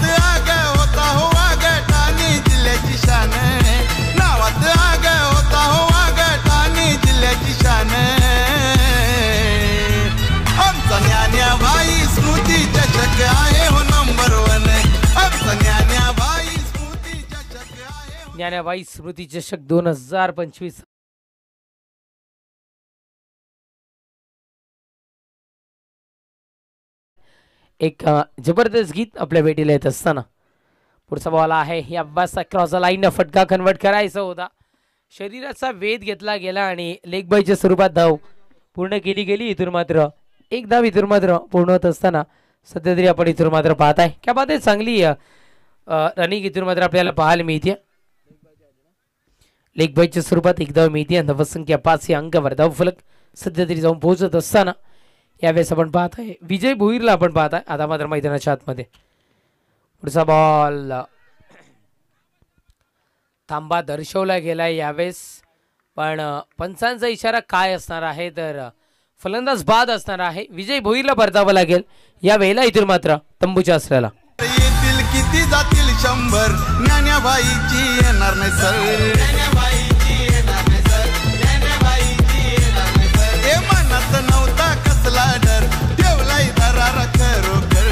नावात आग होता हो वाग ठाणे जिल्ह्याची शान, नावात आग होता हो वाग ठाणे जिल्ह्याची शान. आमचा ज्ञान्याबाई स्मृती चषक आहे हो नंबर वन. आमचा ज्ञान्याबाई स्मृती चषक आहे हो. ज्ञानाबाई स्मृती चषक 2025. एक जबरदस्त गीत आपल्या भेटीला येत असताना पुढचा बॉल आहे या अब्बासचा क्रॉस लाईन फटका कन्वर्ट करायचा होता. शरीराचा वेध घेतला गेला आणि लेग बायच्या स्वरूपात धाव पूर्ण केली गेली. इथून मात्र एक धाव इथून मात्र पूर्ण होत असताना सध्या तरी आपण इथून मात्र पाहताय क्या बात आहे. चांगली रनिंग इथून मात्र आपल्याला पाहायला मिळते. लेग बायच्या स्वरूपात एक धाव मिळते. धावसंख्या 5 या अंकावर धाव फलक सध्या तरी जाऊन पोहोचत असताना यावेळेस आपण पाहत आहे विजय भोईरला आपण पाहत आहे आता मात्र मैदानाच्या आतमध्ये. पुढचा बॉल थांबा दर्शवला गेलाय यावेळेस, पण पंचांचा इशारा काय असणार आहे तर फलंदाज बाद असणार आहे. विजय भोईरला परतावं लागेल यावेळेला. इथून मात्र तंबूच्या असल्याला येतील किती जातील 100 ज्ञानाबाईची येणार नाही सर. ए मनात नव्हता कसला डर ठेवलाय दरारा खरोखर.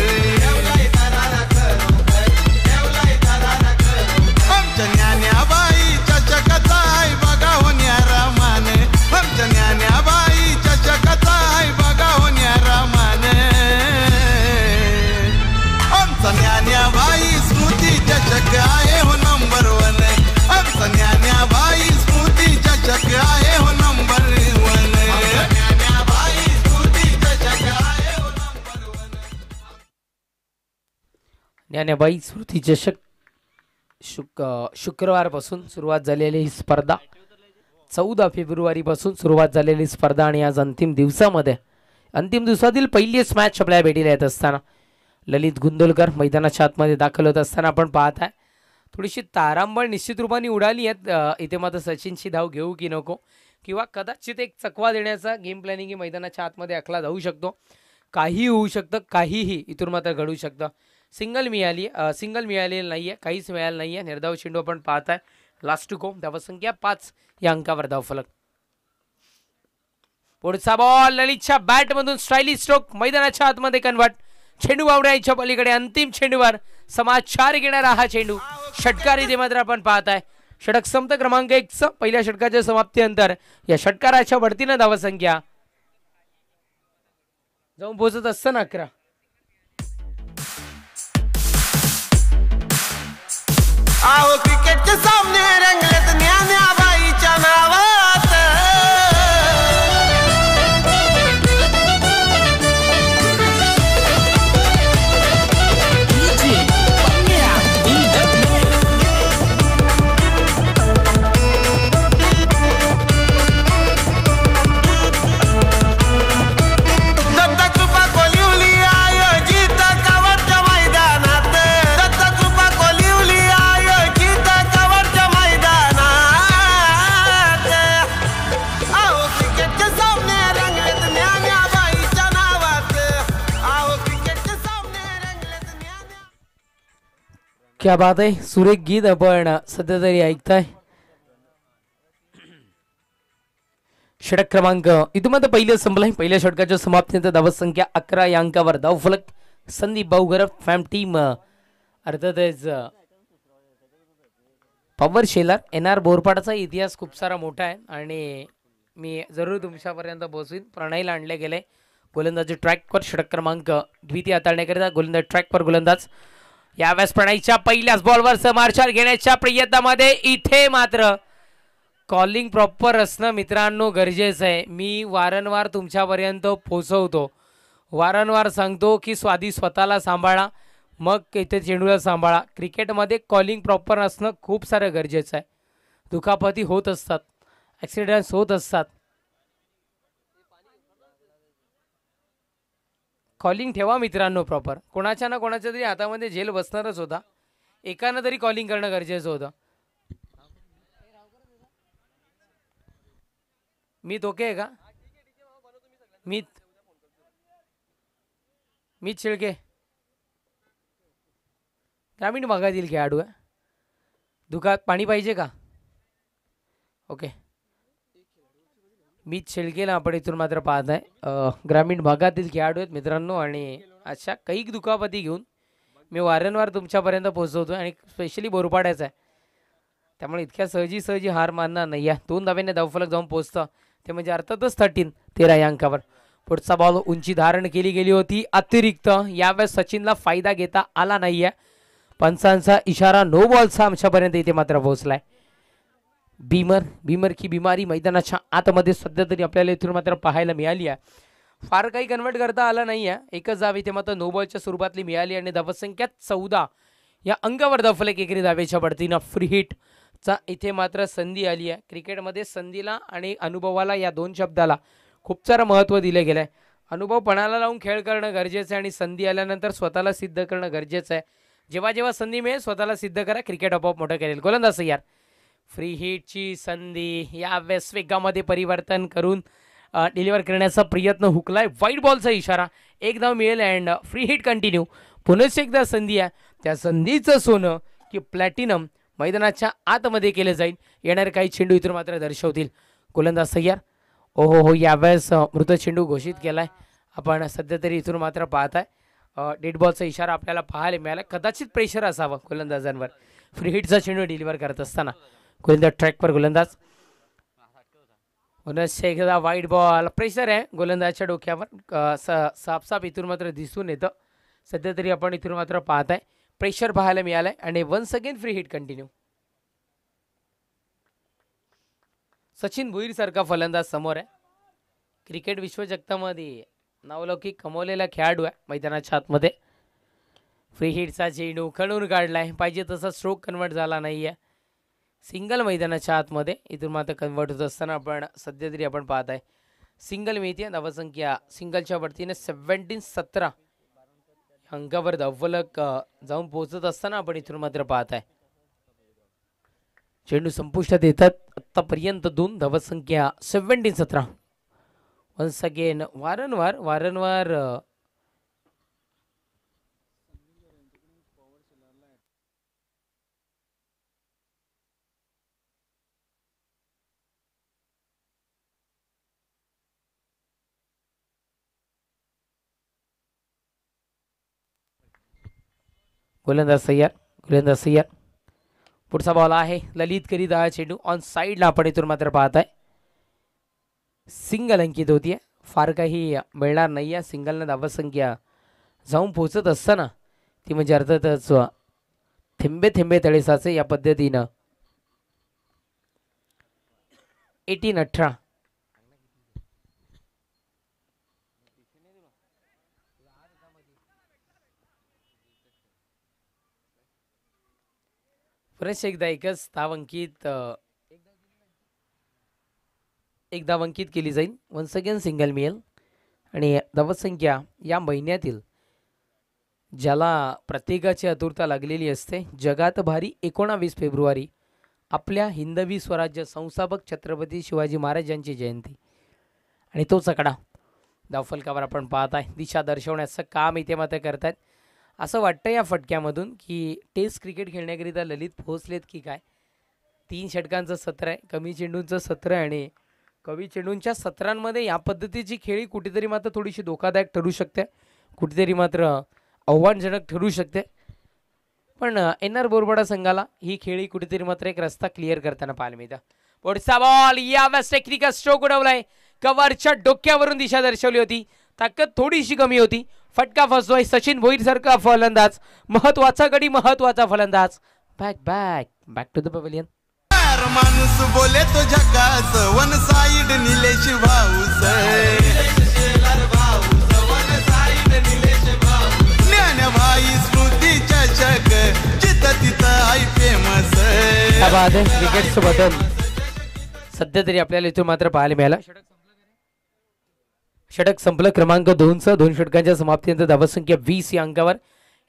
आमच्या ज्ञानाबाई चषकाचा आहे बघा हो न्यारा मान. आमच्या ज्ञानाबाई चषकाचा आहे बघा हो न्यारा मान. आमचा ज्ञानाबाई स्मृती चषक आहे हो नंबर वन. आमचा ज्ञानाबाई स्मृती चषक आहे हो नंबर वन. ज्ञानाबाई स्मृती चषक शुक्रवारपासून सुरुवात झालेली ही स्पर्धा 14 फेब्रुवारीपासून सुरुवात झालेली स्पर्धा आणि आज अंतिम दिवसातील पहिलीच मॅच आपल्याला भेटीला येत असताना ललित गुंदोलकर मैदानाच्या आतमध्ये दाखल होत असताना आपण पाहत आहे थोडीशी तारांबळ निश्चित रूपाने उडाली आहेत. इथे मात्र सचिनची धाव घेऊ की नको किंवा कदाचित एक चकवा देण्याचा गेम प्लॅनिंग मैदानाच्या आतमध्ये आखला जाऊ शकतो. काही होऊ शकतं, काहीही इथून मात्र घडू शकतं. सिंगल मिळालेलं नाहीये, काहीच मिळालं नाहीये. निर्धाव चेंडू आपण पाहताय लास्ट टू को धावसंख्या 5 या अंकावर धाव फलक. पुढचा बॉल ललितच्या बॅटमधून स्टायलिश स्ट्रोक मैदानाच्या आतमध्ये कन्वर्ट. चेंडू बावड्याच्या पलीकडे अंतिम चेंडूवर समाचार घेणारा हा चेंडू षटकार इथे मात्र आपण पाहताय. षटक संपत क्रमांक 1 पहिल्या षटकाच्या समाप्तीनंतर या षटकाराच्या वरतीनं धावसंख्या जाऊन पोहोचत असताना 11. आओ क्रिकेटचे सामने रंगलेत ज्ञानाबाईच्या नावात. क्या बात आहे. सुरेख गीत आपण सध्या तरी ऐकताय. षटक क्रमांक इथून मात्र पहिलं संपलंय. पहिल्या षटकाच्या समाप्तीनंतर धावसंख्या 11 या अंकावर धाव फलक. संदीप बावगर फॅम टीम अर्थातच पॉवर शेलर NR बोरपाडाचा इतिहास खूप सारा मोठा आहे आणि मी जरूर तुमच्यापर्यंत पोहोचवीन. प्रणयला आणले गेले गोलंदाजी ट्रॅकवर. षटक क्रमांक द्वितीय हाताळण्याकरिता गोलंदाज ट्रॅकवर गोलंदाज यावेळेस प्रणयच्या पहिल्याच बॉलवर समाचार घेण्याच्या प्रयत्नामध्ये इथे मात्र कॉलिंग प्रॉपर असणं मित्रांनो गरजेचं आहे. मी वारंवार तुमच्यापर्यंत पोहोचवतो, वारंवार सांगतो की आधी स्वतःला सांभाळा मग इथे चेंडूला सांभाळा. क्रिकेटमध्ये कॉलिंग प्रॉपर असणं खूप सारं गरजेचं आहे. दुखापती होत असतात, ॲक्सिडेंट्स होत असतात. कॉलिंग ठेवा मित्रांनो प्रॉपर. कोणाच्या ना कोणाच्या तरी हातामध्ये जेल बसणारच होता. एकानं तरी कॉलिंग करणं गरजेचं होतं. मीत ओके आहे का? मीत शिळके ग्रामीण भागातील खेळाडू आहे. दुकात पाणी पाहिजे का? ओके, मीच शेळकेला आपण इथून मात्र पाहत आहे. ग्रामीण भागातील खेळाडू आहेत मित्रांनो आणि अशा काही दुखापती घेऊन मी वारंवार तुमच्यापर्यंत पोहोचवतो आणि स्पेशली बोरपाड्याचा आहे, त्यामुळे इतक्या सहजी हार मानणार नाही आहे. 2 धाब्याने धावफलक जाऊन पोहोचतं ते म्हणजे अर्थातच 13 या अंकावर. पुढचा बॉल उंची धारण केली गेली होती अतिरिक्त. यावेळेस सचिनला फायदा घेता आला नाही आहे. पंचांचा इशारा नो बॉलचा आमच्यापर्यंत इथे मात्र पोहोचलाय. बीमर की बिमारी मैदानाच्या आतमध्ये सध्या तरी आपल्याला इथून मात्र पाहायला मिळाली आहे. फार काही कन्वर्ट करता आला नाही आहे. एकच धाव इथे मात्र नो बॉलच्या स्वरूपातली मिळाली आणि धावसंख्या 14 या अंकावर धावफलक एकरी धावेच्या पडतीनं फ्री हिटचा इथे मात्र संधी आली आहे. क्रिकेटमध्ये संधीला आणि अनुभवाला या 2 शब्दाला खूप सारं महत्त्व दिले गेलं आहे. अनुभव पणाला लावून खेळ करणं गरजेचं आहे आणि संधी आल्यानंतर स्वतःला सिद्ध करणं गरजेचं आहे. जेव्हा संधी मिळेल स्वतःला सिद्ध करा, क्रिकेट आपोआप मोठं करेल. गोलंदाज यार फ्री हिटची संधी या वेगामध्ये परिवर्तन करून डिलिव्हर करण्याचा प्रयत्न हुकलाय. वाईट बॉलचा इशारा, एक धाव मिळेल अँड फ्री हिट कंटिन्यू. पुन्हा एकदा संधी आहे, त्या संधीचं सोनं की प्लॅटिनम मैदानाच्या आतमध्ये केलं जाईल. येणारे काही चेंडू इथून मात्र दर्शवतील. गोलंदाज तयार. हो, यावेळेस मृत चेंडू घोषित केलाय आपण सध्या तरी इथून मात्र पाहताय. डेड बॉलचा इशारा आपल्याला पाहायला मिळाला. कदाचित प्रेशर असावं गोलंदाजांवर फ्री हिटचा चेंडू डिलिव्हर करत असताना. गोलंदाज ट्रॅकवर गोलंदाज. एकदा वाईट बॉल, प्रेशर आहे गोलंदाजच्या डोक्यावर. साफ इथून मात्र दिसून येतं. सध्या तरी आपण इथून मात्र पाहताय प्रेशर पाहायला मिळालंय आणि once again free hit continue. Sachin Bhoir सारखा फलंदाज समोर आहे. क्रिकेट विश्वचषकामध्ये नावलौकिक कमवलेला खेळाडू आहे मैदानाच्या आतमध्ये. फ्री हिटचा चेंडू खणून काढलाय, पाहिजे तसा स्ट्रोक कन्वर्ट झाला नाही आहे. सिंगल मैदानाच्या आतमध्ये इथून मात्र कन्वर्ट होत असताना आपण सध्या तरी आपण पाहत आहे सिंगल मिळते. धावसंख्या सिंगलच्या वरतीने 17 अंकावर धावफलक जाऊन पोहोचत असताना आपण इथून मात्र पाहत आहे. चेंडू संपुष्टात येतात. आतापर्यंत 2 धावसंख्या 17. वन्स अगेन वारंवार गोलंदाज तयार. पुढचा बॉल आहे ललित करीत हा चेंडू ऑन साईडला आपण इथून मात्र पाहत आहे. सिंगल अंकित होतीये, फार काही मिळणार नाही आहे. सिंगलनं धावसंख्या जाऊन पोहोचत असताना ती म्हणजे अर्थातच थेंबे तळे साचे या पद्धतीनं 18. पुरेश एकदा एकच धाव अंकित केली जाईल. वन्स अगेन सिंगल मिळेल आणि धावसंख्या या महिन्यातील ज्याला प्रत्येकाची आतुरता लागलेली असते. जगात भारी 19 फेब्रुवारी आपल्या हिंदवी स्वराज्य संस्थापक छत्रपती शिवाजी महाराजांची जयंती आणि तोच आकडा धावफलकावर आपण पाहत आहे. दिशा दर्शवण्याचं काम इथे मात्र करतायत. असं वाटतं या फटक्यामधून की टेस्ट क्रिकेट खेळण्याकरिता ललित पोहोचलेत की काय. 3 षटकांचं सत्र आहे, कमी चेंडूंचं सत्र आहे आणि कमी चेंडूंच्या सत्रांमध्ये या पद्धतीची खेळी कुठेतरी मात्र थोडीशी धोकादायक ठरू शकते, कुठेतरी मात्र आव्हानजनक ठरू शकते. पण NR बोरपाडा संघाला ही खेळी कुठेतरी मात्र एक रस्ता क्लिअर करताना पाहायला मिळतं. पुढचा बॉल यावेळेस टेक्निकल स्ट्रोक उडवलाय. कव्हरच्या डोक्यावरून दिशा दर्शवली होती, ताकद थोडीशी कमी होती. फटका फसतोय सचिन भोईर सारखा फलंदाज. महत्वाचा गडी, महत्वाचा फलंदाज. Back to the pavilion. माणूस बोले तो झकास वन साइड निलेश भाऊस. ज्ञानभाई स्मृती चषक जिथं तिथं आई फेमस. क्रिकेटचं बदल सध्या तरी आपल्याला इथून मात्र पाहायला मिळाला. षटक संपलं क्रमांक 2चं. 2 षटकांच्या समाप्तीनंतर धावसंख्या 20 या अंकावर.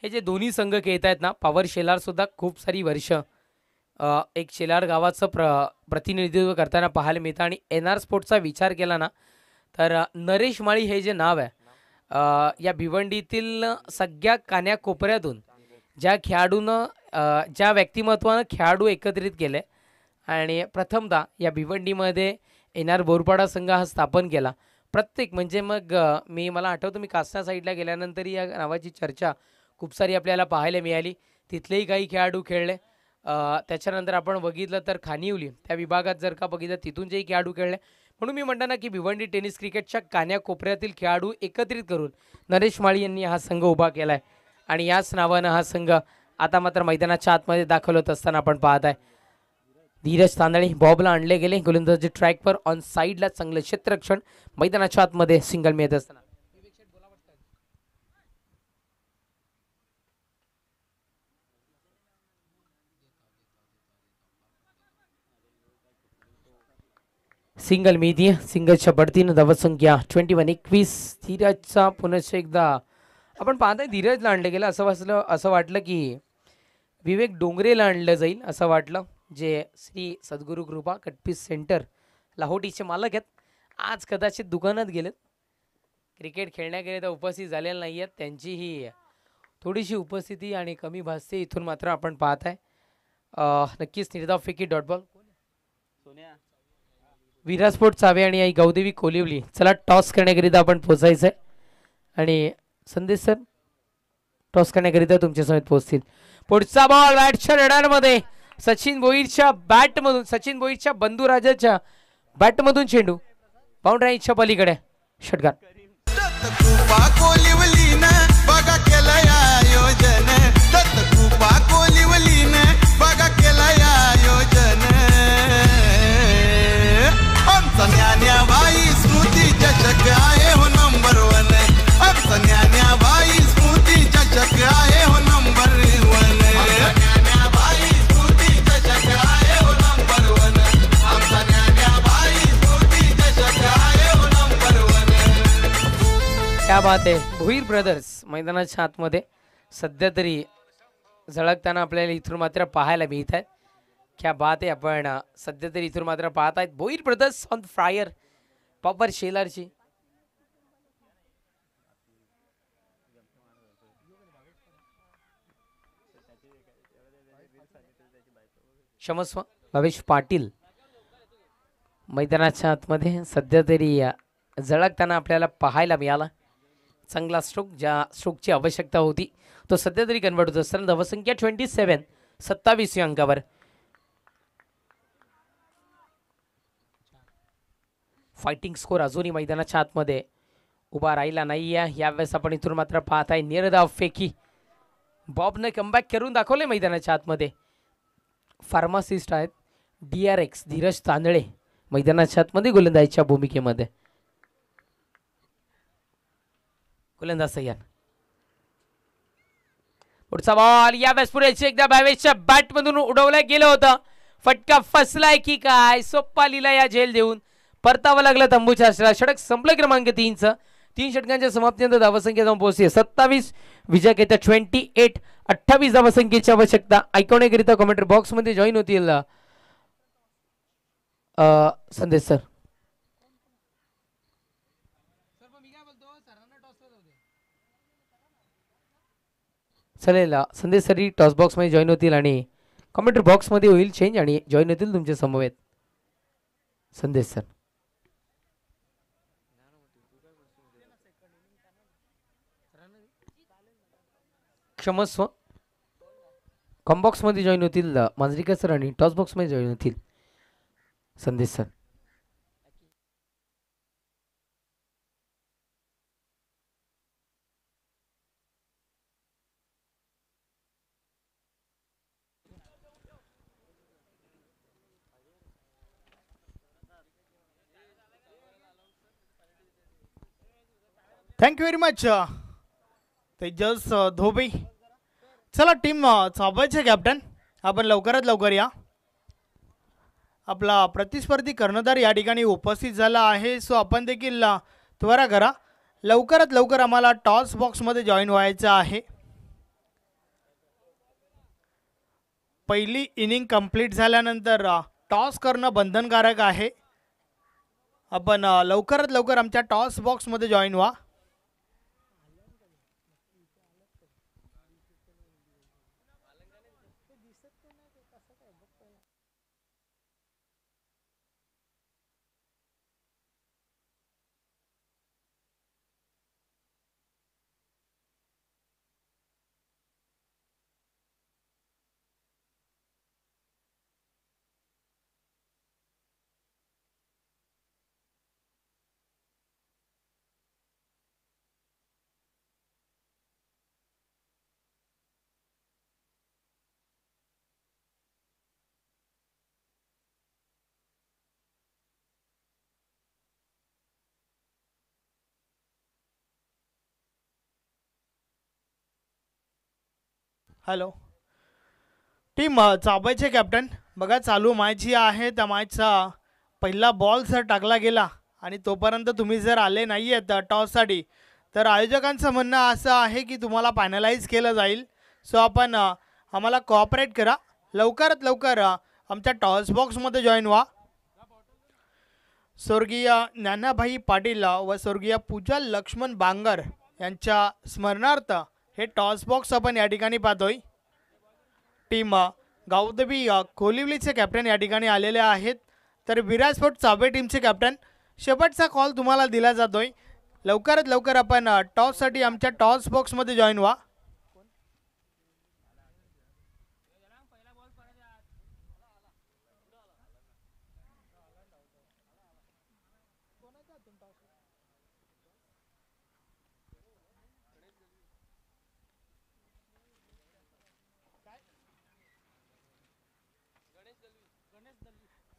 हे जे दोन्ही संघ खेळत आहेत ना, पॉवर शेलार सुद्धा खूप सारी वर्ष एक शेलार गावाचं प्रतिनिधित्व करताना पाहायला मिळतं. आणि NR स्पोर्ट्सचा विचार केला ना तर नरेश माळी हे जे नाव आहे या भिवंडीतील सगळ्या कान्याकोपऱ्यातून ज्या खेळाडूनं ज्या व्यक्तिमत्वानं खेळाडू एकत्रित केले आणि प्रथमतः या भिवंडीमध्ये एन.आर. बोरपाडा संघ हा स्थापन केला. प्रत्येक म्हणजे मग मला आठवतं मी कासना साईडला गेल्यानंतर या नावाची चर्चा खूप सारी आपल्याला पाहायला मिळाली. तिथलेही काही खेळाडू खेळले. त्याच्यानंतर आपण बघितलं तर खानिवली त्या विभागात जर का बघितलं तिथून जेही खेळाडू खेळले. म्हणून मी म्हणतो ना की भिवंडी टेनिस क्रिकेटच्या कान्याकोपऱ्यातील खेळाडू एकत्रित करून नरेश माळी यांनी हा संघ उभा केला आहे आणि याच नावानं हा संघ आता मात्र मैदानाच्या आतमध्ये दाखल होत असताना आपण पाहत आहे. धीरज तांदळे बॉबला आणले गेले गोलंदाजी ट्रॅकवर ऑन साईडला चांगलं क्षेत्ररक्षण मैदानाच्या आतमध्ये सिंगल मिळत असताना सिंगल मिळतीये. सिंगलच्या बढतीनं धावसंख्या 21. धीरजचा पुनश्च एकदा आपण पाहताय धीरजला आणलं गेलं असं वाटलं की विवेक डोंगरेला आणलं जाईल असं वाटलं, जे श्री सद्गुरू कृपा कटपीस सेंटर लाहोटीचे मालक आहेत. आज कदाचित दुकानात गेलेत, क्रिकेट खेळण्याकरिता उपस्थित झालेले नाही आहेत. त्यांची ही थोडीशी उपस्थिती आणि कमी भासते इथून मात्र आपण पाहत आहे. नक्कीच निर्धाव फेकी डॉट बॉल विरास्पोर्ट चावे आणि आई गौदेवी कोलिवली. चला टॉस करण्याकरिता आपण पोचायचं आहे आणि संदेश सर टॉस करण्याकरिता तुमच्या समेत पोहोचतील. पुढचा बॉल बॅटच्या रडारमध्ये सचिन भोईरच्या बॅटमधून सचिन भोईरच्या बंधुराजाच्या बॅटमधून चेंडू बाउंड्रीच्या पलीकडे षटकार. दत्तकृपा कोलिवलीनं बघा केलं आयोजन, दत्तकृपा कोलिवलीनं बघा केलं आयोजन. आमचा ज्ञान्याबाई स्मृती चषक आहे हो नंबर 1, आमचा ज्ञान्याबाई स्मृती चषक आहे हो नंबर 1. ज्ञान्याबाई स्मृती चषक आहे हो नंबर 1, आमचा ज्ञान्याबाई स्मृती चषक आहे हो नंबर 1. क्या बात आहे. भोईर ब्रदर्स मैदानाच्या आतमध्ये सध्या तरी झळकताना आपल्याला इथून मात्र पाहायला मिळत आहेत. क्या बात आहे. आपण सध्या तरी इथून मात्र पाहत आहेत Bhoir brothers on fire popper शेलारची. क्षमस्व भवेश पाटील मैदानाच्या आतमध्ये सध्या तरी झळकताना आपल्याला पाहायला मिळाला. चांगला स्ट्रोक, ज्या स्ट्रोकची आवश्यकता होती तो सध्या तरी कन्वर्ट होत असताना धावसंख्या 27 27 या अंकावर. फायटिंग स्कोर अजूनही मैदानाच्या आतमध्ये उभा राहिला नाही आहे. यावेळेस आपण इथून मात्र पाहत आहे निर्धाव फेकी. बॉबने कमबॅक करून दाखवले मैदानाच्या आतमध्ये. फार्मासिस्ट आहेत DRX धीरज तांदळे मैदानाच्या आतमध्ये गोलंदाजीच्या भूमिकेमध्ये. गोलंदाज सय्यान. पुढचा बॉल यावेळेस पुरेचे एकदा बॅवेजच्या बॅटमधून उडवलं गेलं होतं. फटका फसलाय की काय, सोप्पा लिला या झेल देऊन परतावं लागलं तंबूच्या आश्रयात. षटक संपलं क्रमांक 3चं. 3 षटकांच्या समाप्तीनंतर धावसंख्या जाऊन पोहोचली 27. विजय घेता 28. 28 धावसंख्येची आवश्यकता. ऐकवण्याकरिता कमेंट्री बॉक्स मध्ये जॉईन होतील संदेश सर. चालेल संदेश सर टॉस बॉक्स मध्ये जॉईन होतील आणि कमेंट्री बॉक्स मध्ये होईल चेंज आणि जॉईन होतील तुमच्या समवेत संदेश सर. क्षमस्व कॉम्बॉक्स मध्ये जॉईन होतील मांजरीकर सर आणि टॉस बॉक्स मध्ये जॉईन होतील Sandesh sir. Thank you very much Tejas Dhobi. चला टीम चाबायचे कॅप्टन, आपण लवकरात लवकर या. आपला प्रतिस्पर्धी कर्णधार या ठिकाणी उपस्थित झाला आहे. सो आपण देखील त्वरा करा, लवकरात लवकर आम्हाला टॉस बॉक्समध्ये जॉईन व्हायचं आहे. पहिली इनिंग कंप्लीट झाल्यानंतर टॉस करणं बंधनकारक आहे. आपण लवकरात लवकर आमच्या टॉस बॉक्समध्ये जॉईन व्हा. हॅलो टीम चाबायचे कॅप्टन बघा चालू मॅच जी आहे त्या मॅचचा पहिला बॉल जर टाकला गेला आणि तोपर्यंत तुम्ही जर आले नाही आहेत टॉससाठी तर आयोजकांचं म्हणणं असं आहे की तुम्हाला फायनलाइज केलं जाईल. सो आपण आम्हाला कोऑपरेट करा, लवकरात लवकर आमच्या टॉस बॉक्समध्ये जॉईन व्हा. स्वर्गीय ज्ञानाभाई पाटील व स्वर्गीय पूजा लक्ष्मण बांगर यांच्या स्मरणार्थ हे टॉस बॉक्स आपण या ठिकाणी पाहतोय. टीम गावदेवी कोलिवलीचे कॅप्टन या ठिकाणी आलेले आहेत. तर विराजपोर्ट चाबे टीमचे कॅप्टन शेवटचा कॉल तुम्हाला दिला जातोय. लवकरात लवकर आपण टॉससाठी आमच्या टॉस बॉक्समध्ये जॉईन व्हा.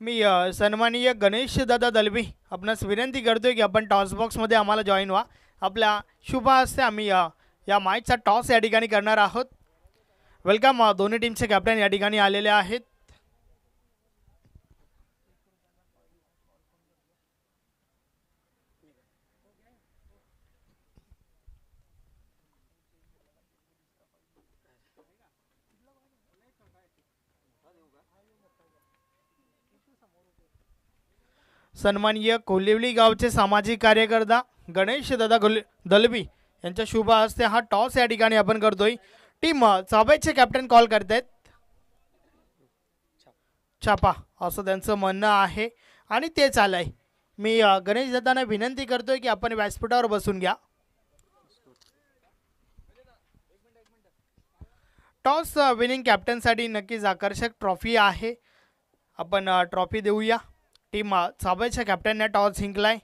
मी सन्माननीय गणेश दादा दलवी आपणास विनंती करतोय की आपण टॉस बॉक्समध्ये आम्हाला जॉईन व्हा. आपल्या शुभ हस्ते आम्ही या मॅचचा टॉस या ठिकाणी करणार आहोत. वेलकम. दोन्ही टीमचे कॅप्टन या ठिकाणी आलेले आहेत. सन्माननीय कोलिवली गावचे सामाजिक कार्यकर्ता गणेश दादा दलवी यांच्या शुभ हस्ते हा टॉस या ठिकाणी आपण करतोय. टीम चाबायचे कॅप्टन कॉल करतायत छापा असं त्यांचं म्हणणं आहे आणि ते चालय. मी गणेश दादांना विनंती करतोय की आपण व्यासपीठावर बसून घ्या. टॉस विनिंग कॅप्टनसाठी नक्कीच आकर्षक ट्रॉफी आहे. आपण ट्रॉफी देऊया. टीम चाबायच्या कॅप्टनने टॉस जिंकलाय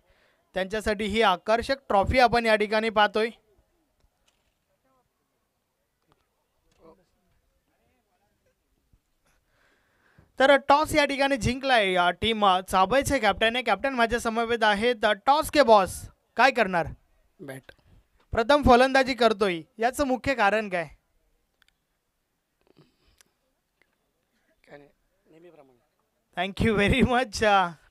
त्यांच्यासाठी ही आकर्षक ट्रॉफी आपण या ठिकाणी पाहतोय. तर टॉस या ठिकाणी जिंकलाय टीम चाबायचे कॅप्टन. कॅप्टन माझ्या समवेत आहेत. टॉस के बॉस काय करणार? बॅट. प्रथम फलंदाजी करतोय याचं मुख्य कारण काय? Thank you very much.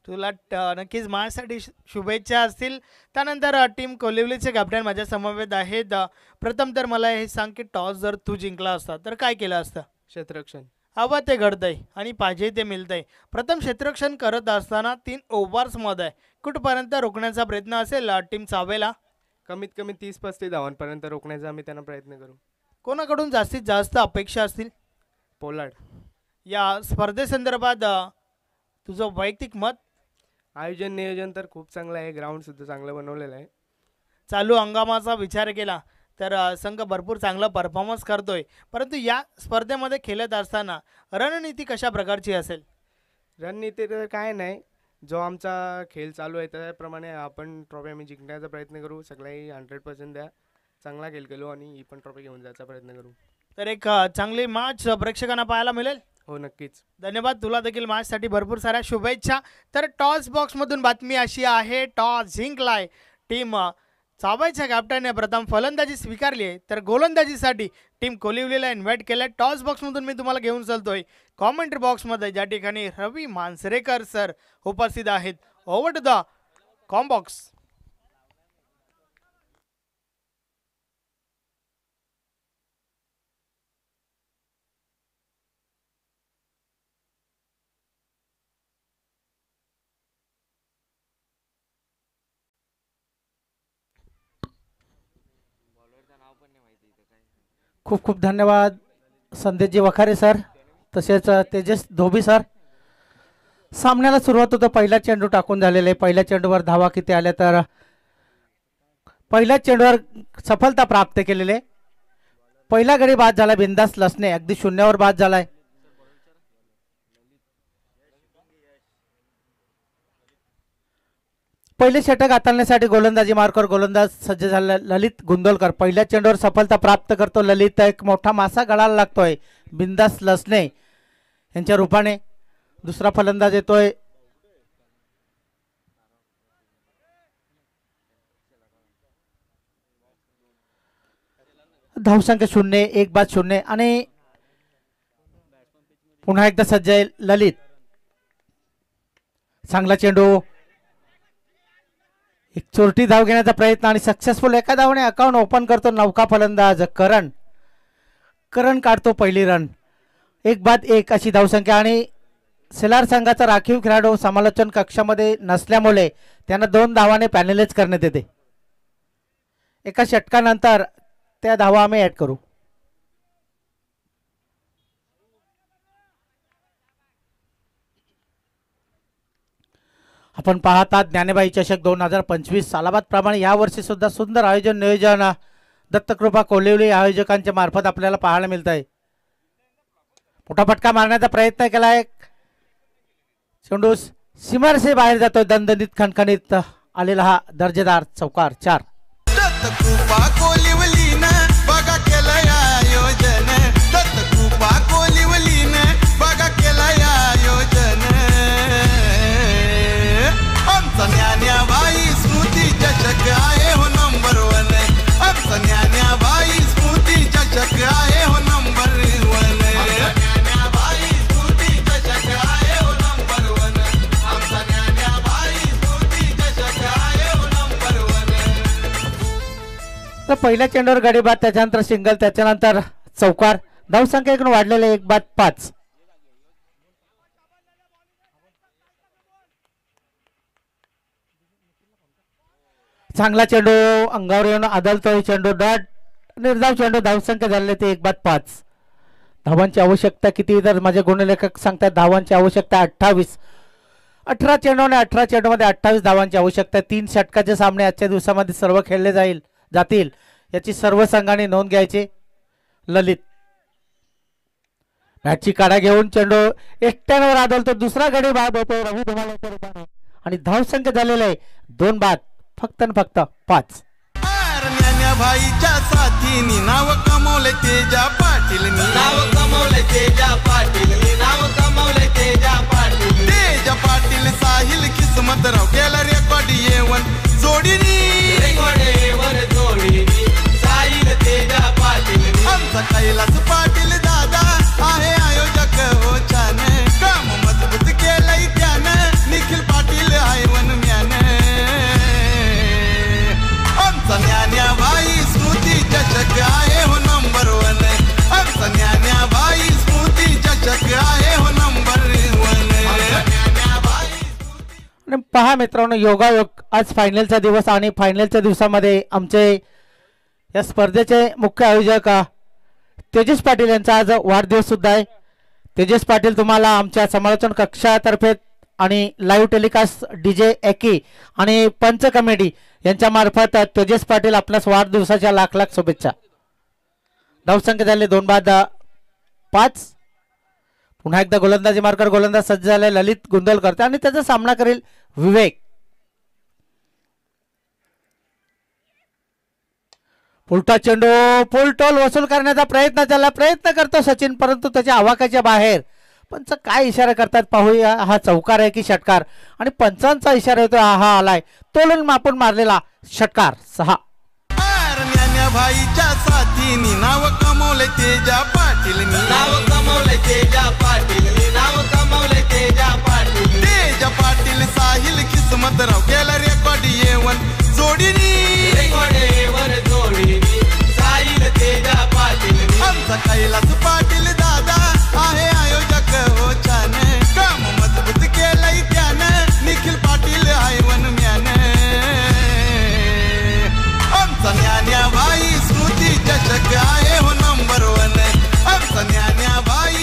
तुला नक्कीच माझ्यासाठी शुभेच्छा असतील. त्यानंतर टीम कोलिवलीचे कॅप्टन माझ्या समवेत आहेत. प्रथम तर मला हे सांग की टॉस जर तू जिंकला असता तर काय केलं असतं? क्षेत्ररक्षण. हवं ते घडतंय आणि पाहिजे ते मिळतंय. प्रथम क्षेत्ररक्षण करत असताना 3 ओव्हर्समध्ये कुठपर्यंत रोखण्याचा प्रयत्न असेल टीम चावेला? कमीत कमी 30-35 धावांपर्यंत रोखण्याचा आम्ही त्यांना प्रयत्न करू. कोणाकडून जास्तीत जास्त अपेक्षा असतील? पोलार्ड. या स्पर्धेसंदर्भात तुझं वैयक्तिक मत? आयोजन नियोजन तर खूप चांगलं आहे. ग्राउंडसुद्धा चांगलं बनवलेलं आहे. चालू हंगामाचा विचार केला तर संघ भरपूर चांगला परफॉर्मन्स करतोय. परंतु या स्पर्धेमध्ये खेळत असताना रणनीती कशा प्रकारची असेल? रणनीती तर काय नाही, जो आमचा खेळ चालू आहे त्याप्रमाणे आपण ट्रॉफी आम्ही जिंकण्याचा प्रयत्न करू. सगळ्याही 100% द्या. चांगला खेळ केलो आणि ही पण ट्रॉफी घेऊन जायचा प्रयत्न करू. तर एक चांगली मॅच प्रेक्षकांना पाहायला मिळेल. हो नक्कीच. धन्यवाद. तुला देखील मॅचसाठी भरपूर साऱ्या शुभेच्छा. तर टॉस बॉक्समधून बातमी अशी आहे, टॉस जिंकलाय टीम चाबायच्या कॅप्टनने प्रथम फलंदाजी स्वीकारली आहे. तर गोलंदाजीसाठी टीम कोलिवलीला इन्व्हाइट केलं. टॉस बॉक्समधून मी तुम्हाला घेऊन चालतोय कॉमेंट्री बॉक्समध्ये, ज्या ठिकाणी रवी मानसरेकर सर उपस्थित आहेत. Over to the comm box. खूप खूप धन्यवाद संदेशजी वखारे सर. तसेच तेजस धोबी सर. सामन्याला सुरुवात होतं. पहिला चेंडू टाकून झालेले. पहिल्या चेंडूवर धावा किती आल्या तर पहिल्या चेंडूवर सफलता प्राप्त केलेले. पहिला गडी बाद झाला. बिंदास लसणे अगदी शून्यावर बाद झालाय. पहिले षटक हाताळण्यासाठी गोलंदाजी मार्कवर गोलंदाज सज्ज झाला ललित गुंदोलकर. पहिल्या चेंडूवर सफलता प्राप्त करतो ललित. एक मोठा मासा गळाला लागतोय बिंदास लसणे यांच्या रूपाने. दुसरा फलंदाज येतोय धावसंख्या 0, 1 बाद 0 आणि पुन्हा एकदा सज्ज आहे ललित. चांगला चेंडू. एक चोरटी धाव घेण्याचा प्रयत्न आणि सक्सेसफुल. एका धावने अकाउंट ओपन करतो नौका फलंदाज करण. करण काढतो पहिली रन. 1 बाद 1 अशी धावसंख्या. आणि सेलार संघाचा राखीव खेळाडू समालोचन कक्षामध्ये नसल्यामुळे त्यांना 2 धावाने पॅनलाइज करण्यात येते. एका षटकानंतर त्या धावा आम्ही ऍड करू. आपण पाहतात ज्ञानेबाई चषक 2025 सालाबाद प्रमाणे यावर्षी सुद्धा सुंदर आयोजन नियोजन दत्तकृपा कोलिवली आयोजकांच्या मार्फत आपल्याला पाहायला मिळत आहे. मोठा फटका मारण्याचा प्रयत्न केला आहे. चेंडू सीमारेषे बाहेर जातोय. दणदणीत खणखणीत आलेला हा दर्जेदार चौकार. 4. दत्तकृपा कोलिवलीनं बघा केलं आयोजन. दत्तकृपा कोलिवलीनं बघा केलं आयोजन. आमचा ज्ञान्याबाई स्मृती चषक आहे हो नंबर 1. आमचा ज्ञान्याबाई स्मृती चषक आहे हो नंबर 1. ज्ञान्याबाई स्मृती चषक आहे हो नंबर 1. आमचा ज्ञान्याबाई स्मृती चषक आहे हो नंबर 1. तर पहिल्या चेंडूवर गडी बाद. त्याच्यानंतर सिंगल. त्याच्यानंतर चौकार. धावसंख्या इकडून वाढलेले 1 बाद 5. चांगला चेंडू अंगावर येऊन आदळतोय. चेंडू डॉट निर्धाव चेंडू. धावसंख्या झालेले ते 1 बाद 5. धावांची आवश्यकता किती तर माझे गुणलेखक सांगतात धावांची आवश्यकता 28. 18 चेंडू आणि 18 चेंडूमध्ये 28 धावांची आवश्यकता. 3 षटकाचे सामने आजच्या दिवसामध्ये सर्व खेळले जातील याची सर्व संघाने नोंद घ्यायची. ललित मॅचची काढा घेऊन चेंडू एकट्यावर आदळतो. दुसरा गडी बाद होतो रवी धुमालेच्या रूपाने आणि धावसंख्या झालेले आहे 2 बाद फक्त आणि फक्त 5. ज्ञान्याबाईच्या साथीनी नाव कमवले तेजा पाटील. नाव कमवले तेजा पाटील. नाव कमवले तेजा पाटील. तेजा पाटील साहिल किस्मतराव केला रेकॉर्ड येवन जोडीनी. रेकॉर्ड येवन जोडीनी साहिल तेजा पाटील. आमचा कैलास पाटील दादा आहे आयोजक हो छान. काम मजबूत केलंय त्यानं निखिल पाटील आहे वनम्यान. आमचा ज्ञान्याबाई स्मृती चषक आहे हो नंबर 1. आमचा ज्ञान्याबाई स्मृती चषक आहे हो नंबर 1. आणि पहा मित्रांनो योगायोग आज फायनलचा दिवस आणि फायनलच्या दिवसामध्ये आमचे या स्पर्धेचे मुख्य आयोजक तेजस पाटील यांचा आज वाढदिवस सुद्धा आहे. तेजस पाटील तुम्हाला आमच्या समालोचन कक्षातर्फे आणि लाईव्ह टेलिकास्ट DJ एकी आणि पंच कमिटी यांच्या मार्फत तेजस पाटील आपल्यास वाढदिवसाच्या लाख लाख शुभेच्छा. धावसंख्या झाले 2 बाद 5. पुन्हा एकदा गोलंदाजी मार्कर गोलंदाज सज्ज झाले ललित गुंदोलकर आणि त्याचा सामना करेल विवेक. उलटा चेंडू फुलटॉल वसूल करण्याचा प्रयत्न करतो सचिन परंतु त्याच्या आवाक्याच्या बाहेर. पंच काय इशारा करतात पाहूया. हा चौकार आहे की षटकार आणि पंचांचा इशारा येतो हा आलाय तोलून मापून मारलेला षटकार 6. ज्ञान्याबाईच्या साथीनी नाव कमवले तेजा पाटील. नाव कमवले तेजा पाटील. नाव कमवले तेजा पाटील. तेजा पाटील साहिल किस्मतराव केला रेकॉर्ड येवन जोडीनी. रेकॉर्ड येवन जोडीनी साहिल तेजा पाटील. आमचा कैलास पाटील दादा आहे आयोजक हो छान. काम मजबूत केलंय त्यानं निखिल पाटील आहे वनम्यान. आमचा ज्ञान्याबाई स्मृती चषक आहे हो नंबर 1. आमचा ज्ञान्याबाई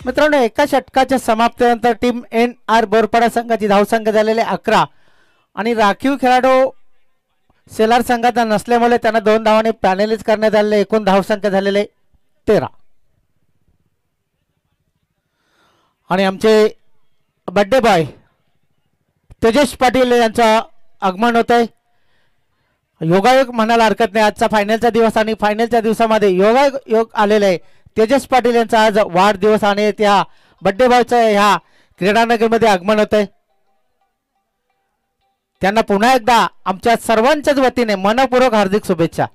मित्रांनो एका षटकाच्या समाप्तीनंतर टीम एन आर बोरपाडा संघाची धावसंख्या झालेले 11 आणि राखीव खेळाडू सेलार संघात नसल्यामुळे त्यांना 2 धावांनी पॅनलिस्ट करण्यात आलेले एकूण धावसंख्या झालेले 13. आणि आमचे बर्थडे बॉय तेजस पाटील यांचं आगमन होत आहे. योगायोग म्हणायला हरकत नाही. आजचा फायनलचा दिवस आणि फायनलच्या दिवसामध्ये योगायोग आलेले आहे. तेजस पाटील यांचा आज वाढदिवस आणि त्या बर्थडे बॉयचं ह्या क्रीडानगरमध्ये आगमन होत आहे. त्यांना पुन्हा एकदा आमच्या सर्वांच्याच वतीने मनपूर्वक हार्दिक शुभेच्छा.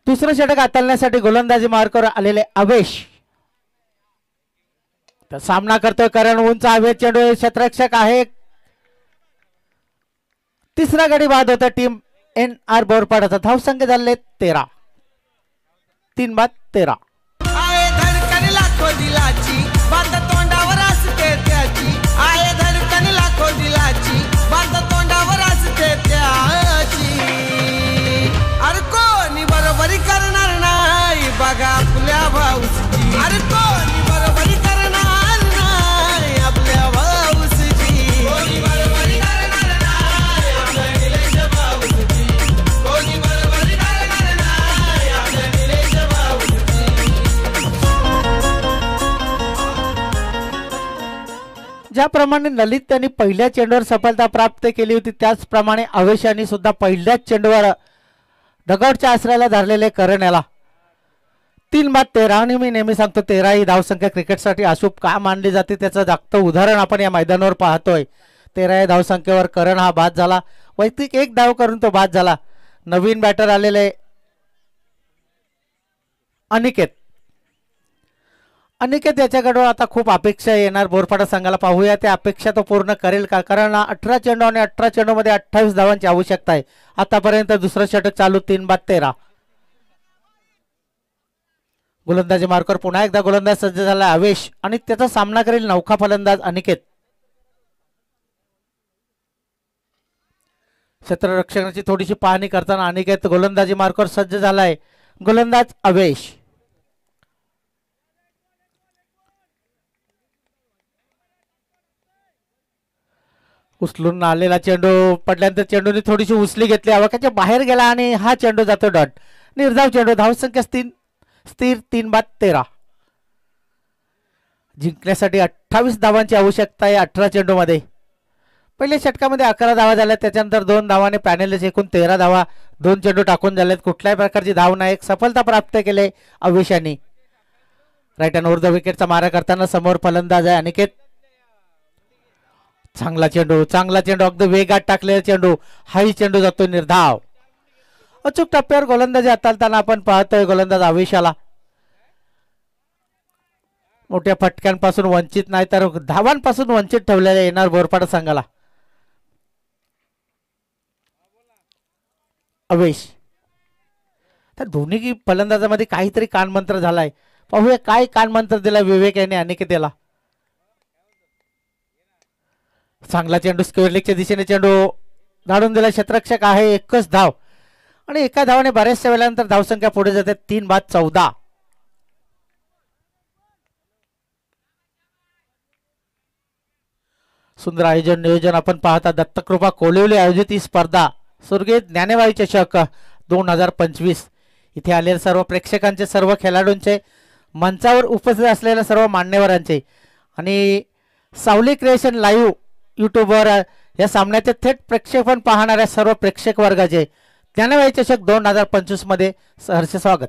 दुसरं षटक हाताळण्यासाठी गोलंदाजी मार्गावर आलेले अवेश तर सामना करतोय करण. उंच हवेत चेंडू क्षेत्ररक्षक आहे. तिसरा गडी बाद होता टीम एन आर बोरपाडाचा. धावसंख्या झाले 13. 3 बाद 13. आहे धडकन लाखो दिलाची बात तोंडावर असते त्याची. आहे धडकन लाखो दिलाची बात तोंडावर असते त्याची. अरे कोणी बरोबरी करणार नाही बघा आपल्या भाऊची. अरे कोणी बरोबरी करणार नाही आपल्या भाऊची. कोणी बरोबरी करणार नाही आपल्या निलेश भाऊची. कोणी बरोबरी करणार नाही आपल्या निलेश भाऊची. ज्याप्रमाणे ललित त्यांनी पहिल्या चेंडूवर सफलता प्राप्त केली होती त्याचप्रमाणे अवेश यांनी सुद्धा पहिल्याच चेंडूवर डगआउटच्या आश्रयाला धरलेले करण याला 3 बाद 13. आणि मी नेहमी सांगतो 13 ही धावसंख्या क्रिकेटसाठी अशुभ का मानली जाते त्याचं जागतं उदाहरण आपण या मैदानावर पाहतोय. 13 या धावसंख्येवर करण हा बाद झाला. वैयक्तिक 1 धाव करून तो बाद झाला. नवीन बॅटर आलेले अनिकेत याच्याकडून आता खूप अपेक्षा येणार बोरपाडा संघाला. पाहूया त्या अपेक्षा तो पूर्ण करेल का. कारण 18 चेंडू आणि 18 चेंडू मध्ये 28 धावांची आवश्यकता आहे. आतापर्यंत दुसरं षटक चालू 3 बाद 13. गोलंदाजी मार्कर पुन्हा एकदा गोलंदाज सज्ज झाला अवेश आणि त्याचा सामना करेल नौका फलंदाज अनिकेत. क्षेत्ररक्षणाची थोडीशी पाहणी करताना अनिकेत गोलंदाजी मार्कर सज्ज झालाय. गोलंदाज अवेश. उचलून आलेला चेंडू पडल्यानंतर चेंडूने थोडीशी उचली घेतली. आवाक्याच्या बाहेर गेला आणि हा चेंडू जातो डॉट. निर्धाव चेंडू. धावसंख्या स्थिर 3 बाद 13. जिंकण्यासाठी 28 धावांची आवश्यकता आहे 18 चेंडू मध्ये. पहिल्या षटकामध्ये 11 धावा झाल्या. त्याच्यानंतर 2 धावाने पॅनलचे एकूण 13 धावा 2 चेंडू टाकून झालेत. कुठल्याही प्रकारची धाव नाही. एक सफलता प्राप्त केले अवेश यांनी. राईट हँड द विकेटचा मारा करताना समोर फलंदाज आहे अनिकेत. चांगला चेंडू अगदी वेगात टाकलेला चेंडू. हाही चेंडू जातो निर्धाव. अचूक टप्प्यावर गोलंदाजी हाताळताना आपण पाहतोय गोलंदाज अवेशाला मोठ्या फटक्यांपासून वंचित नाही तर धावांपासून वंचित ठेवलेला येणार बोरपाडा संघाला. अवेश तर दोन्ही फलंदाजामध्ये काहीतरी कानमंत्र झालाय. पाहूया काय कानमंत्र दिला विवेक याने अनिकेतला. चांगला चेंडू स्क्वेअर लेगच्या दिशेने चेंडू धाडून दिला. क्षेत्ररक्षक आहे. एकच धाव आणि एका धावाने बऱ्याचशा वेळानंतर धावसंख्या पुढे जाते 3 बाद 14. सुंदर आयोजन नियोजन आपण पाहता. दत्तकृपा कोलिवली आयोजित ही स्पर्धा स्वर्गीय ज्ञानेबाई चषक 2025. इथे आलेल्या सर्व प्रेक्षकांचे सर्व खेळाडूंचे मंचावर उपस्थित असलेल्या सर्व मान्यवरांचे आणि सावली क्रिएशन लाईव्ह यूट्यूबवर या सामन्याचे थेट प्रक्षेपण पाहणाऱ्या सर्व प्रेक्षक वर्गाचे ज्ञानेबाई चषक 2025 मध्ये सहर्ष स्वागत.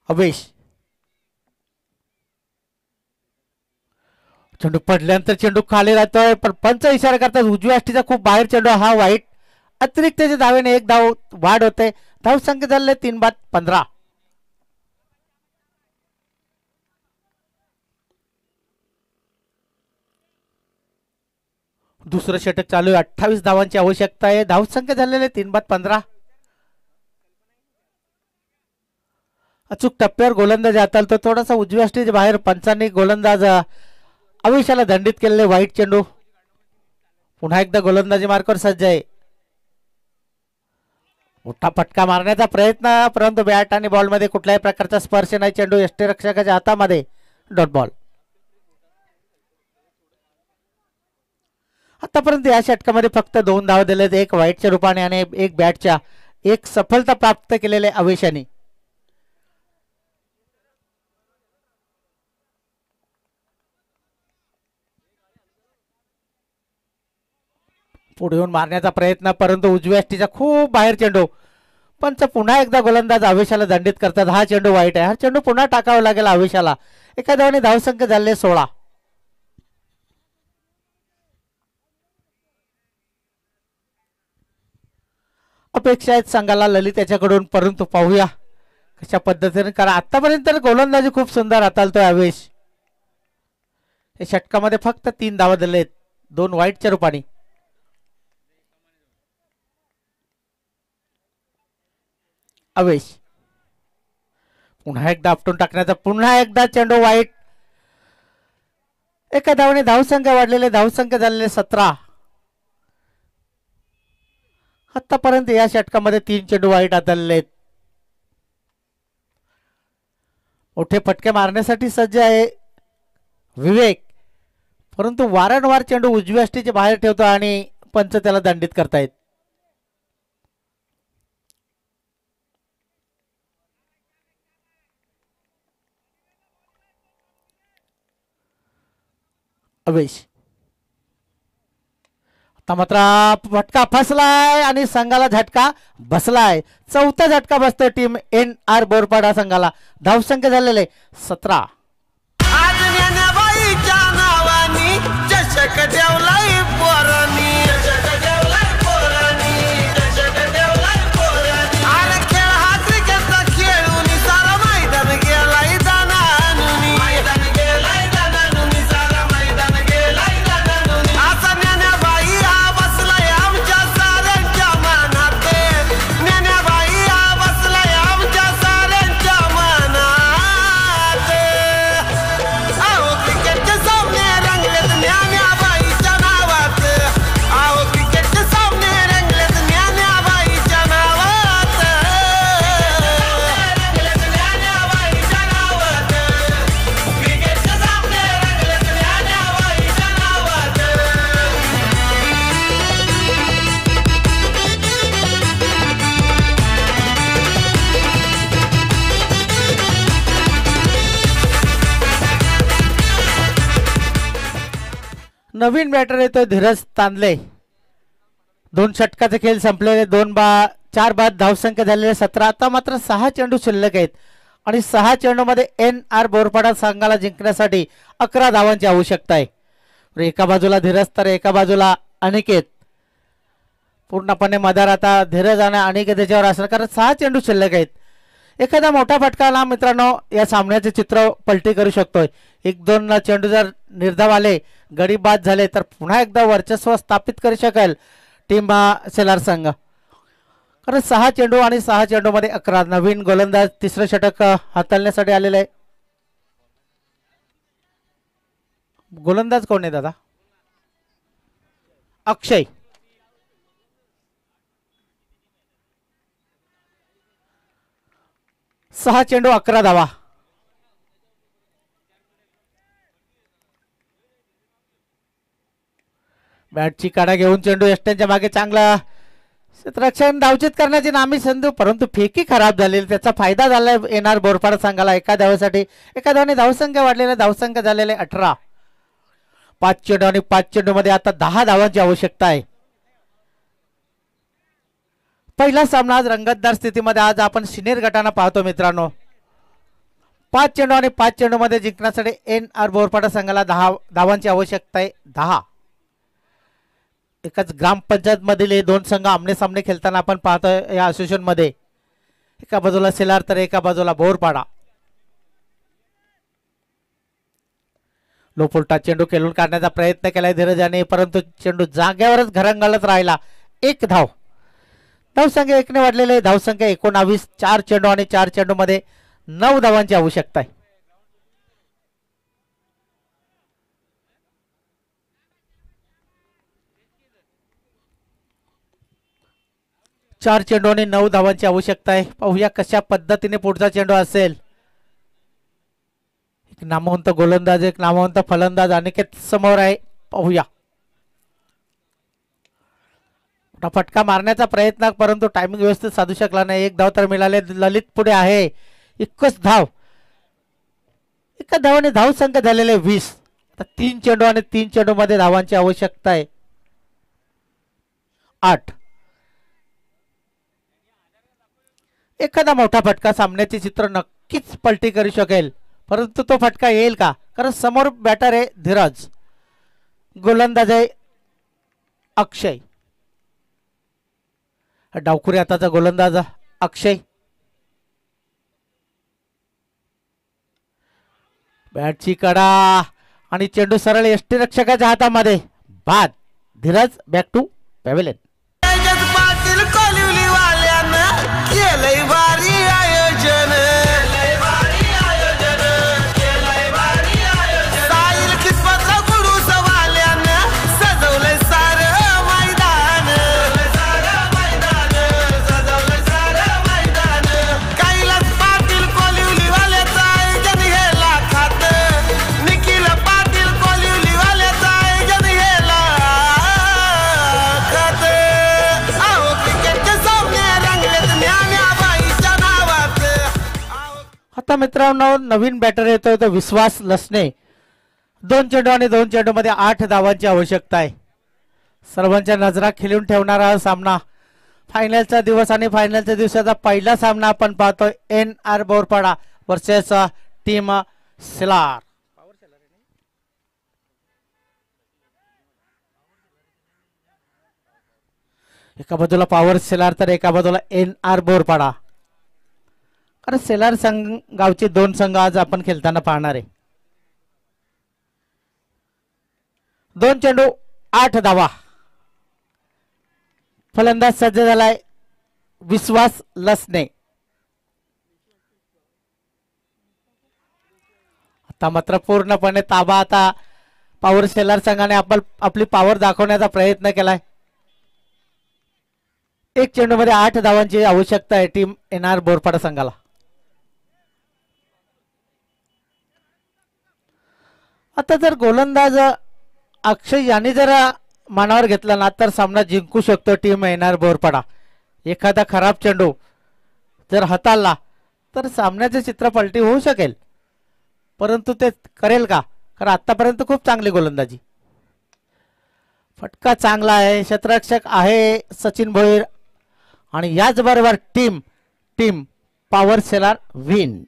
अवेश चेंडू पडल्यानंतर चेंडू खाली राहतोय पण पंच इशारा करतात उजव्या अष्टीचा खूप बाहेर चेंडू हा वाईट. अतिरिक्त धावेने 1 धाव वाढ होते. धावसंख्या झाले 3 बाद 15. दुसरं षटक चालू आहे. 28 धावांची आवश्यकता आहे. धावसंख्या झालेले 3 बाद 15. अचूक टप्प्यावर गोलंदाज हाताळतो. थोडासा उजव्या स्टेज बाहेर पंचांनी गोलंदाज आवेशाला दंडित केलेले वाईट चेंडू. पुन्हा एकदा गोलंदाजी मार्कवर सज्ज आहे. मोठा फटका मारण्याचा प्रयत्न, परंतु बॅट आणि बॉलमध्ये कुठल्याही प्रकारचा स्पर्श नाही. चेंडू यष्टीरक्षकाच्या हातामध्ये, डॉट बॉल. आतापर्यंत या षटकामध्ये फक्त 2 धावा दिलेत, एक वाईटच्या रूपाने आणि एक बॅटच्या. एक सफलता प्राप्त केलेले आवेशाने. पुढे येऊन मारण्याचा प्रयत्न, परंतु उजव्या यष्टीचा खूप बाहेर चेंडू. पंच पुन्हा एकदा गोलंदाज आवेशाला दंडित करतात. हा चेंडू वाईट आहे. हा चेंडू पुन्हा टाकावा लागेल आवेशाला. एका धावाने धावसंख्या झाले 16. अपेक्षा आहेत संघाला ललित याच्याकडून, परंतु पाहूया कशा पद्धतीने. कारण आतापर्यंत गोलंदाजी खूप सुंदर हाताळतोय आवेश. या षटकामध्ये फक्त 3 धावा दिलेत, 2 वाईटच्या रूपाने. आवेश पुन्हा एकदा आपटून टाकण्याचा, पुन्हा एकदा चेंडू वाईट. एका धावाने धावसंख्या वाढलेले, धावसंख्या झालेले 17. आतापर्यंत या षटकामध्ये 3 चेंडू वाईट हाताळलेले आहेत. मोठे फटके मारण्यासाठी सज्ज आहे विवेक, परंतु वारंवार चेंडू उजव्या यष्टीच्या बाहेर ठेवतो आणि पंच त्याला दंडित करतायत. अवेश आता मात्र फटका फसलाय आणि संघाला झटका बसलाय. 4था झटका बसतोय टीम NR बोरपाडा संघाला. धावसंख्या झालेले 17. आज ज्ञानाबाईच्या नावानी चषक ठेवलाय पोरांनी. अरे खेळ हा क्रिकेटचा खेळून सारा मैदान गेलाय दानानुनी. असा ज्ञानाबाई हा बसलाय आमच्या साऱ्यांच्या मनात. ज्ञानाबाई हा बसलाय आमच्या साऱ्यांच्या मनात. अहो क्रिकेटचे सामने रंगलेत ज्ञानाबाईच्या नावात. अहो क्रिकेटचे सामने रंगलेत ज्ञानाबाईच्या नावात. ज्ञानाबाईच्या नावात. क्रिकेटचे सामने रंगलेत ज्ञानाबाईच्या नावात. नवीन बॅटर येतोय धीरज तांदले. 2 षटकाचे खेळ संपलेले, 4 बाद धावसंख्या झालेले 17. आता मात्र 6 चेंडू शिल्लक आहेत आणि 6 चेंडूमध्ये NR बोरपाडा संघाला जिंकण्यासाठी 11 धावांची आवश्यकता आहे. एका बाजूला धीरज तर एका बाजूला अनिकेत. पूर्णपणे मदार आता धीरज आणि अनिकेत याच्यावर असणार, कारण 6 चेंडू शिल्लक आहेत. एखादा मोठा फटका आला मित्रांनो, या सामन्याचे चित्र पलटी करू शकतोय. 1-2 चेंडू जर निर्धाव आले, गडी बाद झाले, तर पुन्हा एकदा वर्चस्व स्थापित करू शकेल टीम सेलार संघ. कारण 6 चेंडू आणि 6 चेंडू मध्ये 11. नवीन गोलंदाज 3रं षटक हाताळण्यासाठी आलेले आहे. गोलंदाज कोण आहे दादा? अक्षय. सहा चेंडू 11 धावा. बॅटची काढा घेऊन चेंडू यष्ट्यांच्या मागे चांगला क्षेत्ररक्षण धावचित करण्याची नामी संधी, परंतु फेकी खराब झालेली, त्याचा फायदा झाला येणार बोरपाडा संघाला. एका धावेसाठी एका धावाने धावसंख्या वाढलेल्या, धावसंख्या झालेले 18. 5 चेंडू आणि 5 चेंडू मध्ये आता 10 धावांची आवश्यकता आहे. पहिला सामना आज रंगतदार स्थितीमध्ये आज आपण सिनियर गटाने पाहतो मित्रांनो. 5 चेंडू आणि 5 चेंडू मध्ये जिंकण्यासाठी NR बोरपाडा संघाला 10 धावांची आवश्यकता आहे. 10. एकाच ग्रामपंचायत मधील हे 2 संघ आमने सामने खेळताना आपण पाहतोय या असोसिएशन मध्ये. एका बाजूला सेलार तर एका बाजूला बोरपाडा. लोपोलटा चेंडू खेळून काढण्याचा प्रयत्न केलाय धीरज याने, परंतु चेंडू जागेवरच घरंगळत राहिला. 1 धाव. धावसंख्या 1 ने वाढलेले, धावसंख्या 19. 4 चेंडू आणि 4 चेंडू मध्ये 9 धावांची आवश्यकता आहे. चार चेंडू आणि 9 धावांची आवश्यकता आहे. पाहूया कशा पद्धतीने पुढचा चेंडू असेल. एक नामवंत गोलंदाज एक नामवंत फलंदाज अनिकेत समोर आहे. पाहूया फटका मारण्याचा प्रयत्न परंतु टायमिंग व्यवस्थित साधू शकला नाही. एक धाव तर मिळाले. ललित पुढे आहे 21 धाव. एका धावाने धाव संख्या झालेले 20. आता 3 चेंडू आणि 3 चेंडू मध्ये धावांची आवश्यकता आहे 8. एखादा मोठा फटका सामन्याचे चित्र नक्कीच पलटी करू शकेल परंतु तो फटका येईल का कारण समोर बॅटर आहे धीरज गोलंदाज आहे अक्षय. डावखुरी हाताचा गोलंदाज अक्षय. बॅटची कडा आणि चेंडू सरळ यष्टीरक्षकाच्या हातामध्ये बाद. Dheeraj back to pavilion. Patil Koliwali वाल्यानं केलंय भारी आयोजन साईल किस्मतला गुडूस वाल्यानं सजवलंय सारं मैदान कैलास पाटील कोलिवली वाल्याचं आयोजन हे लाखात निखिल पाटील कोलिवली वाल्याचं आयोजन हे लाखात अहो क्रिकेटचे सामने रंगलेत ज्ञानाबाईच्या नावात आता मित्रांनो नवीन बॅटर येतोय तो विश्वास लसणे. 2 चेंडू आणि 2 चेंडू मध्ये 8 धावांची आवश्यकता आहे. सर्वांच्या नजरा खिळून ठेवणारा हा सामना फायनलचा दिवस आणि फायनलच्या दिवसाचा पहिला सामना आपण पाहतोय NR Borpada versus team Silar. एका बाजूला पॉवर सेलार तर एका बाजूला NR बोरपाडा. कारण सेलार संघ गावचे 2 संघ आज आपण खेळताना पाहणार आहे. 2 चेंडू 8 धावा. फलंदाज सज्ज झालाय विश्वास लसणे. आता मात्र पूर्णपणे ताबा आता पॉवर सेलार संघाने आपली पॉवर दाखवण्याचा प्रयत्न केलाय. 1 चेंडू मध्ये 8 धावांची आवश्यकता आहे टीम NR बोरपाडा संघाला. आता जर गोलंदाज अक्षय यांनी जर मानावर घेतला ना तर सामना जिंकू शकतो टीम NR बोरपाडा. एखादा खराब चेंडू जर हाताळला तर सामन्याचे चित्र पलटी होऊ शकेल परंतु ते करेल का कारण आतापर्यंत खूप चांगली गोलंदाजी. फटका चांगला आहे. क्षेत्ररक्षक आहे सचिन भोईर आणि याचबरोबर टीम पॉवर सेलार विन.